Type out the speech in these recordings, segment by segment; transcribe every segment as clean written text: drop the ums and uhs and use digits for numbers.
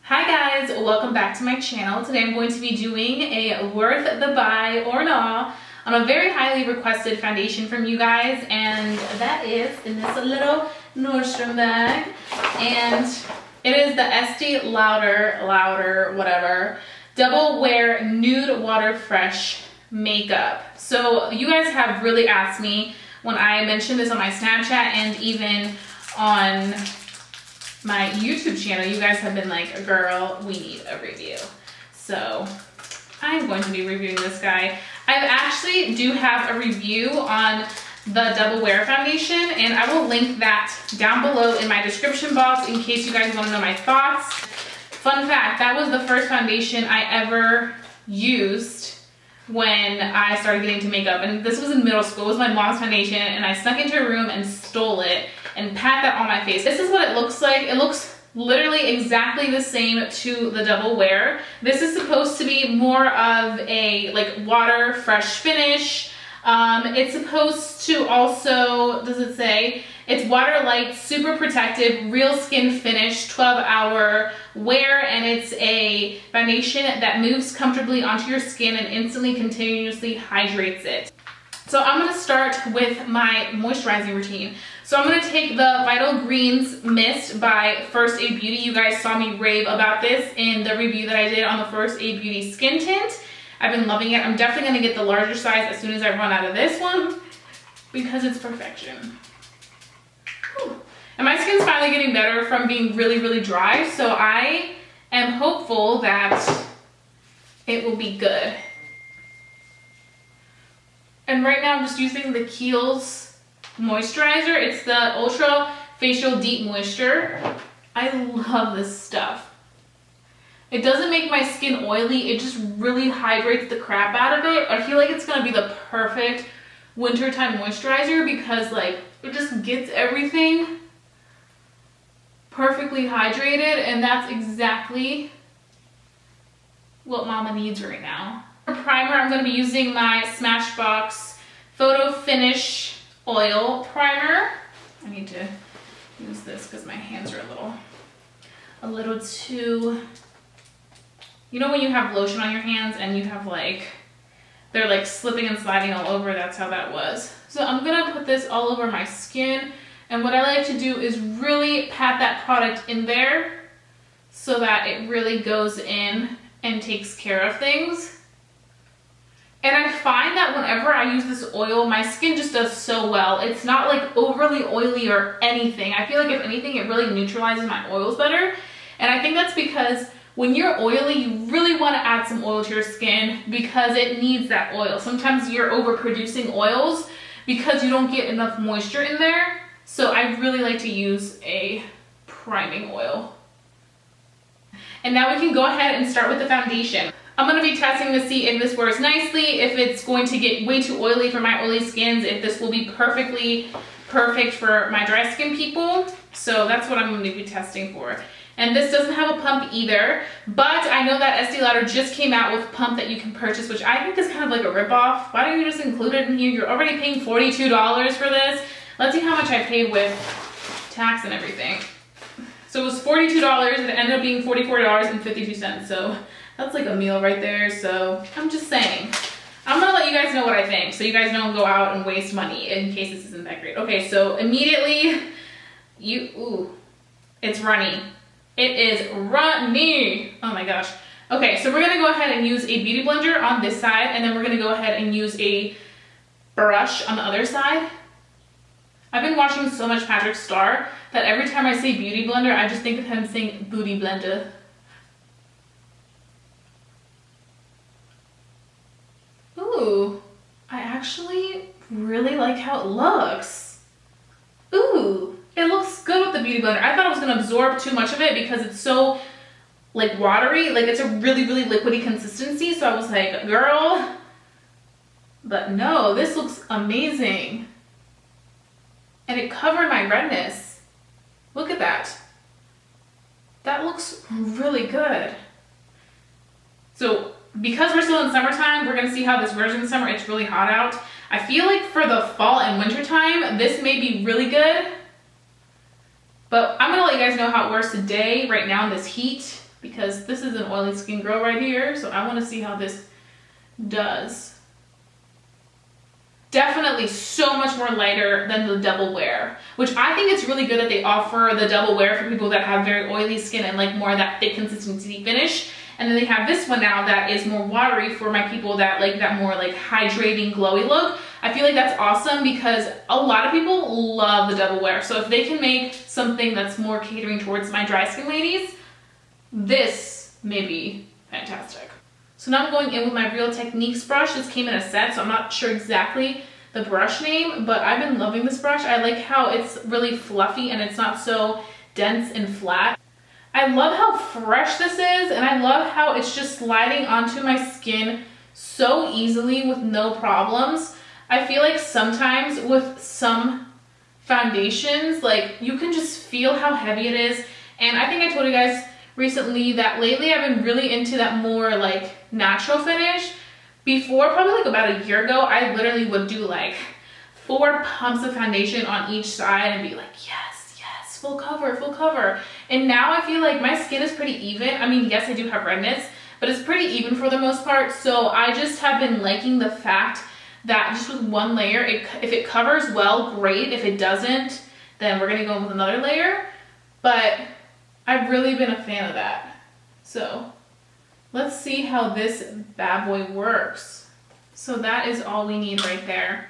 Hi guys, welcome back to my channel. Today I'm going to be doing a worth the buy or not on a very highly requested foundation from you guys, and that is in this little Nordstrom bag, and it is the Estee Lauder whatever double wear nude water fresh makeup. So you guys have really asked me when I mentioned this on my Snapchat and even on my YouTube channel, you guys have been like, girl, we need a review. So I'm going to be reviewing this guy. I actually do have a review on the Double Wear foundation, and I will link that down below in my description box in case you guys want to know my thoughts. Fun fact, that was the first foundation I ever used when I started getting into makeup, and this was in middle school. It was my mom's foundation, and I snuck into her room and stole it and pat that on my face. This is what it looks like. It looks literally exactly the same to the Double Wear. This is supposed to be more of a like water fresh finish. It's supposed to also, does it say, it's water light, super protective, real skin finish, 12-hour wear, and it's a foundation that moves comfortably onto your skin and instantly continuously hydrates it. So I'm gonna start with my moisturizing routine. So I'm gonna take the Vital Greens Mist by First Aid Beauty. You guys saw me rave about this in the review that I did on the First Aid Beauty skin tint. I've been loving it. I'm definitely gonna get the larger size as soon as I run out of this one because it's perfection. Whew. And my skin's finally getting better from being really, really dry. So I am hopeful that it will be good. And right now I'm just using the Kiehl's moisturizer. It's the Ultra Facial Deep Moisture. I love this stuff. It doesn't make my skin oily. It just really hydrates the crap out of it. I feel like it's gonna be the perfect wintertime moisturizer because like it just gets everything perfectly hydrated, and that's exactly what mama needs right now. For primer, I'm going to be using my Smashbox Photo Finish Oil Primer. I need to use this because my hands are a little too, you know when you have lotion on your hands and you have like, they're like slipping and sliding all over, that's how that was. So I'm going to put this all over my skin, and what I like to do is really pat that product in there so that it really goes in and takes care of things. And I find that whenever I use this oil, my skin just does so well. It's not like overly oily or anything. I feel like if anything, it really neutralizes my oils better. And I think that's because when you're oily, you really want to add some oil to your skin because it needs that oil. Sometimes you're overproducing oils because you don't get enough moisture in there. So I really like to use a priming oil. And now we can go ahead and start with the foundation. I'm going to be testing to see if this wears nicely, if it's going to get way too oily for my oily skins, if this will be perfect for my dry skin people. So that's what I'm going to be testing for. And this doesn't have a pump either, but I know that Estee Lauder just came out with a pump that you can purchase, which I think is kind of like a ripoff. Why don't you just include it in here? You're already paying $42 for this. Let's see how much I paid with tax and everything. So it was $42, and it ended up being $44.52. So that's like a meal right there. So I'm just saying, I'm gonna let you guys know what I think so you guys don't go out and waste money in case this isn't that great. Okay, so immediately it's runny. It is runny. Oh my gosh. Okay, so we're gonna go ahead and use a beauty blender on this side, and then we're gonna go ahead and use a brush on the other side. I've been watching so much Patrick Star that every time I say beauty blender, I just think of him saying booty blender. Ooh, I actually really like how it looks. Ooh, it looks good with the beauty blender. I thought I was gonna absorb too much of it because it's so like watery, like it's a really, really liquidy consistency. So I was like, girl, but no, this looks amazing. And it covered my redness. Look at that. That looks really good. So because we're still in summertime, we're gonna see how this wears in the summer. It's really hot out. I feel like for the fall and winter time, this may be really good. But I'm gonna let you guys know how it wears today, right now in this heat. because this is an oily skin girl right here, so I want to see how this does. Definitely so much more lighter than the double wear, which I think it's really good that they offer the double wear for people that have very oily skin and like more of that thick consistency finish. And then they have this one now that is more watery for my people that like that more like hydrating glowy look. I feel like that's awesome because a lot of people love the double wear. So if they can make something that's more catering towards my dry skin ladies, this may be fantastic. So now I'm going in with my Real Techniques brush. This came in a set, so I'm not sure exactly the brush name, but I've been loving this brush. I like how it's really fluffy and it's not so dense and flat. I love how fresh this is, and I love how it's just sliding onto my skin so easily with no problems. I feel like sometimes with some foundations, like you can just feel how heavy it is. And I think I told you guys recently that lately I've been really into that more like natural finish. Before, probably like about a year ago, I literally would do like 4 pumps of foundation on each side and be like, yes, yes, full cover, full cover. And now I feel like my skin is pretty even. I mean, yes, I do have redness, but it's pretty even for the most part. So I just have been liking the fact that just with one layer, if it covers well, great. If it doesn't, then we're gonna go in with another layer. But I've really been a fan of that. So let's see how this bad boy works. So that is all we need right there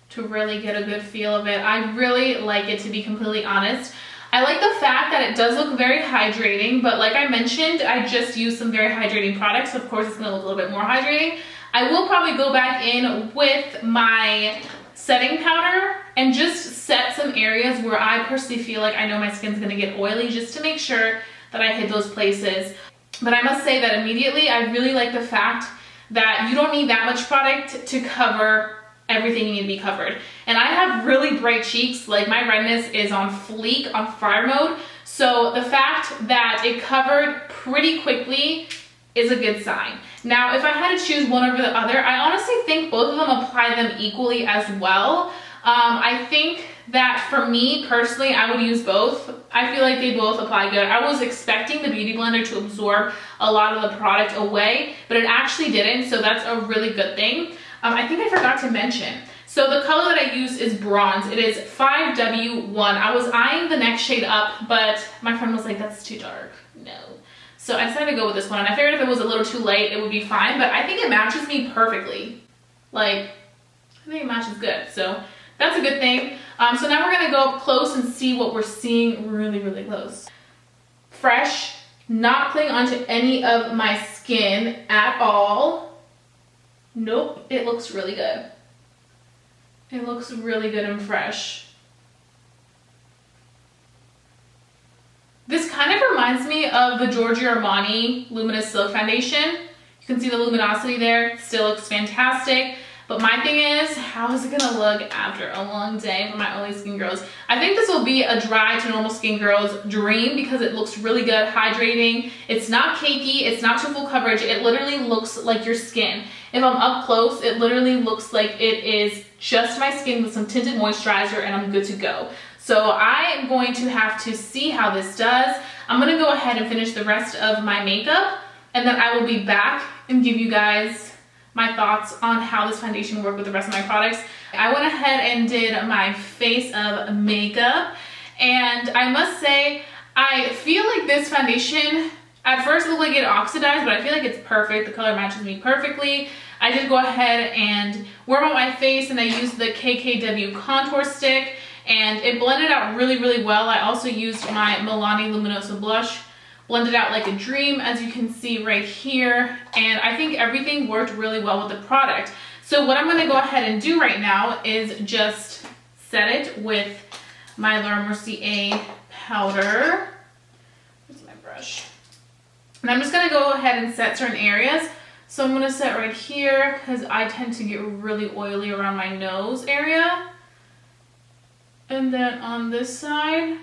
to really get a good feel of it. I really like it, to be completely honest. I like the fact that it does look very hydrating, but like I mentioned, I just used some very hydrating products. Of course, it's gonna look a little bit more hydrating. I will probably go back in with my setting powder and just set some areas where I personally feel like I know my skin's gonna get oily, just to make sure that I hit those places. But I must say that immediately, I really like the fact that you don't need that much product to cover everything you need to be covered. And I have really bright cheeks, like my redness is on fleek, on fire mode. So the fact that it covered pretty quickly is a good sign. Now, if I had to choose one over the other, I honestly think both of them apply them equally as well. I think that for me personally, I would use both. I feel like they both apply good. I was expecting the Beauty Blender to absorb a lot of the product away, but it actually didn't, so that's a really good thing. I think I forgot to mention, so the color that I use is bronze. It is 5W1. I was eyeing the next shade up, but my friend was like, that's too dark, no. So I decided to go with this one, and I figured if it was a little too light, it would be fine, but I think it matches me perfectly. Like, I think it matches good, so that's a good thing. So now we're gonna go up close and see what we're seeing really, really close. Fresh, not playing onto any of my skin at all. Nope, it looks really good. It looks really good and fresh. This kind of reminds me of the Giorgio Armani Luminous Silk Foundation. You can see the luminosity there, it still looks fantastic. But my thing is, how is it gonna look after a long day for my oily skin girls? I think this will be a dry to normal skin girl's dream because it looks really good, hydrating. It's not cakey, it's not too full coverage. It literally looks like your skin. If I'm up close, it literally looks like it is just my skin with some tinted moisturizer and I'm good to go. So I am going to have to see how this does. I'm gonna go ahead and finish the rest of my makeup, and then I will be back and give you guys my thoughts on how this foundation worked with the rest of my products. I went ahead and did my face of makeup, and I must say, I feel like this foundation, at first it looked like it oxidized, but I feel like it's perfect. The color matches me perfectly. I did go ahead and warm up my face, and I used the KKW contour stick, and it blended out really, really well. I also used my Milani Luminosa blush, blended out like a dream, as you can see right here. And I think everything worked really well with the product. So what I'm gonna go ahead and do right now is just set it with my Laura Mercier powder. Where's my brush? And I'm just gonna go ahead and set certain areas. So I'm gonna set right here because I tend to get really oily around my nose area. And then on this side.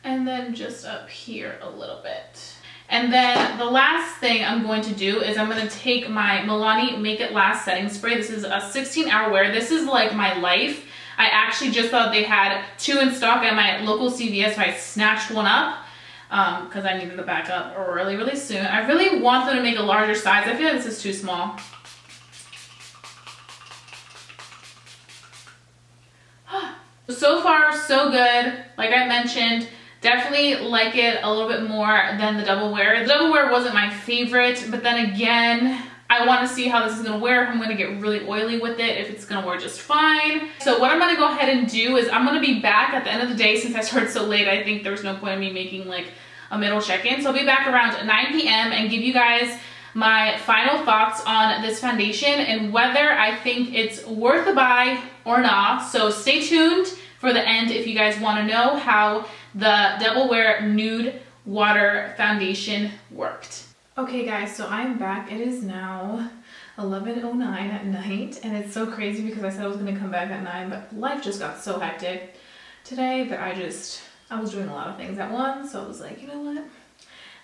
And then just up here a little bit. And then the last thing I'm going to do is I'm going to take my Milani Make It Last setting spray. This is a 16-hour wear. This is like my life. I actually just thought they had 2 in stock at my local CVS, so I snatched one up. because I needed to back up really, really soon. I really want them to make a larger size. I feel like this is too small. So far, so good. Like I mentioned, definitely like it a little bit more than the Double Wear. The Double Wear wasn't my favorite, but then again, I want to see how this is going to wear. If I'm going to get really oily with it, if it's going to wear just fine. So what I'm going to go ahead and do is I'm going to be back at the end of the day. Since I started so late, I think there was no point in me making like a middle check-in. So I'll be back around 9 p.m. and give you guys my final thoughts on this foundation and whether I think it's worth a buy or not. So stay tuned for the end if you guys want to know how the Double Wear Nude Water Foundation worked. Okay guys, so I'm back. It is now 11:09 at night, and it's so crazy because I said I was going to come back at 9, but life just got so hectic today that I was doing a lot of things at once, so I was like, you know what?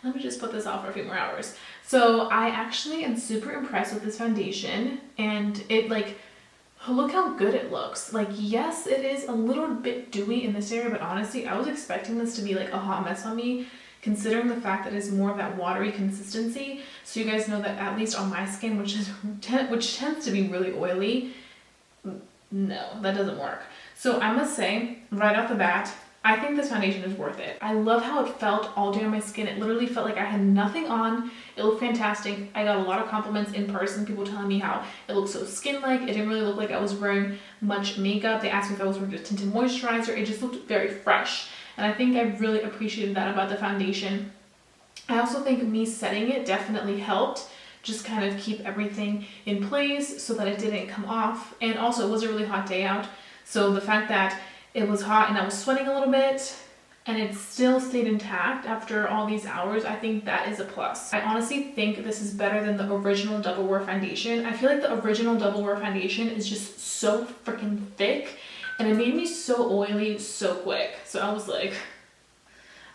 Let me just put this off for a few more hours. So I actually am super impressed with this foundation, and it like, look how good it looks. Like, yes, it is a little bit dewy in this area, but honestly, I was expecting this to be like a hot mess on me, considering the fact that it's more of that watery consistency. So you guys know that at least on my skin, which tends to be really oily, no, that doesn't work. So I must say, right off the bat, I think this foundation is worth it. I love how it felt all day on my skin. It literally felt like I had nothing on. It looked fantastic. I got a lot of compliments in person, people telling me how it looked so skin-like. It didn't really look like I was wearing much makeup. They asked me if I was wearing a tinted moisturizer. It just looked very fresh. And I think I really appreciated that about the foundation. I also think me setting it definitely helped just kind of keep everything in place so that it didn't come off. And also, it was a really hot day out. So the fact that it was hot and I was sweating a little bit and it still stayed intact after all these hours, I think that is a plus. I honestly think this is better than the original Double Wear foundation. I feel like the original Double Wear foundation is just so freaking thick and it made me so oily so quick. So I was like,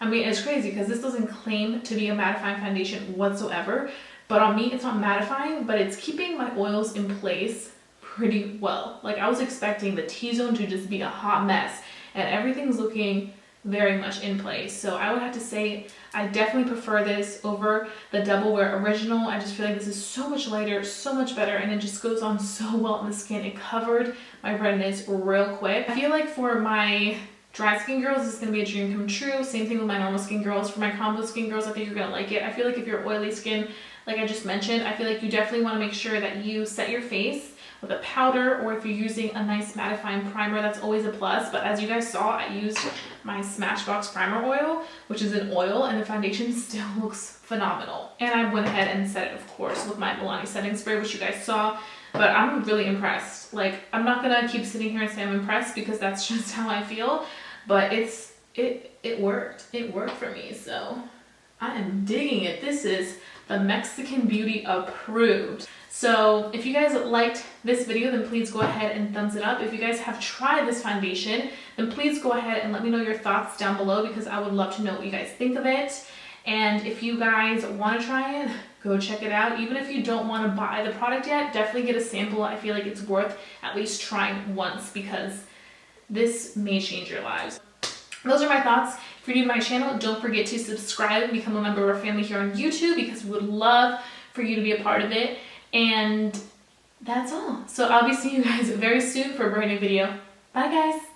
I mean, it's crazy because this doesn't claim to be a mattifying foundation whatsoever, but on me it's not mattifying, but it's keeping my oils in place pretty well. Like, I was expecting the T-zone to just be a hot mess, and everything's looking very much in place. So I would have to say I definitely prefer this over the Double Wear original. I just feel like this is so much lighter, so much better, and it just goes on so well on the skin. It covered my redness real quick. I feel like for my dry skin girls, this is going to be a dream come true. Same thing with my normal skin girls. For my combo skin girls, I think you're going to like it. I feel like if you're oily skin, like I just mentioned, I feel like you definitely want to make sure that you set your face with a powder, or if you're using a nice mattifying primer, that's always a plus. But as you guys saw, I used my Smashbox primer oil, which is an oil, and the foundation still looks phenomenal. And I went ahead and set it, of course, with my Milani setting spray, which you guys saw. But I'm really impressed. Like, I'm not gonna keep sitting here and say I'm impressed because that's just how I feel. But it worked. It worked for me, so I am digging it. This is the Mexican Beauty approved. So if you guys liked this video, then please go ahead and thumbs it up. If you guys have tried this foundation, then please go ahead and let me know your thoughts down below because I would love to know what you guys think of it. And if you guys want to try it, go check it out. Even if you don't want to buy the product yet, definitely get a sample. I feel like it's worth at least trying once because this may change your lives. Those are my thoughts. If you're new to my channel, don't forget to subscribe and become a member of our family here on YouTube because we would love for you to be a part of it. And that's all. So I'll be seeing you guys very soon for a brand new video. Bye guys.